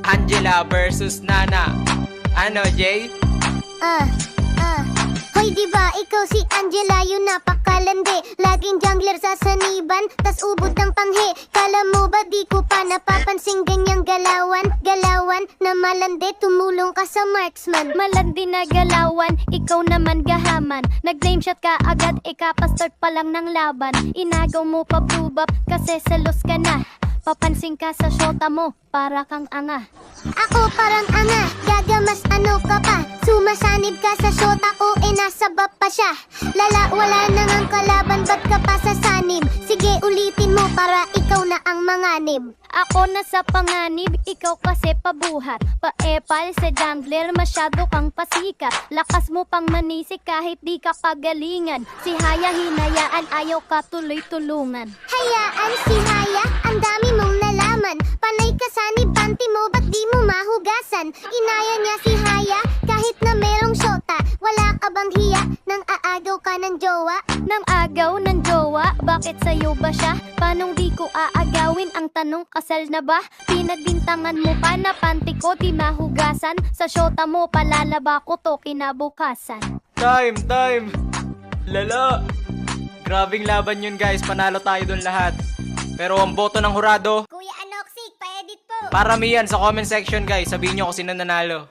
Angela versus Nana. Ano, Jay? Hoy, diba ikaw si Angela, yun napakalandi. Laging jungler sa saniban, tas ubod ng panghe. Kala mo ba di ko pa napapansing ganyang galawan? Galawan na malandi, tumulong ka sa marksman. Malandi na galawan, ikaw naman gahaman. Nag-name shot ka agad, ikapastart pa lang ng laban. Inagaw mo pa bubap kasi selos ka na. Papansin ka sa shota mo, para kang anga. Ako parang anga, gagamas ano ka pa? Sumasanib ka sa shota ko, nasa bab pa siya. Lala, wala na ngang kalaban, ba't ka pa sa sanib? Sige, ulitin mo para ikaw na ang manganib. Ako na sa panganib, ikaw kasi pabuhat. Paepal sa jungler, masyado kang pasikat. Lakas mo pang manisik kahit di ka pagalingan. Si Haya hinayaan, ayaw ka tuloy-tulungan. Hayaan si Haya, ang dami mong nalaman. Panay ka sanib, panty mo, ba't di mo mahugasan? Inaya niya si Haya, kahit na merong shota. Wala ka bang hiya, nang aagaw ka ng jowa? Nang agaw ng jowa, bakit sa'yo ba siya? Panong di ko aagawin, ang tanong kasal na ba? Pinagbintangan mo pa na panty ko di mahugasan. Sa shota mo palalaba ko to kinabukasan. Time! Lala! Grabing laban yun, guys. Panalo tayo dun lahat. Pero ang boto ng hurado, Kuya Anoxig, pa-edit po. paramihan sa comment section, guys. Sabihin nyo kung sino nanalo.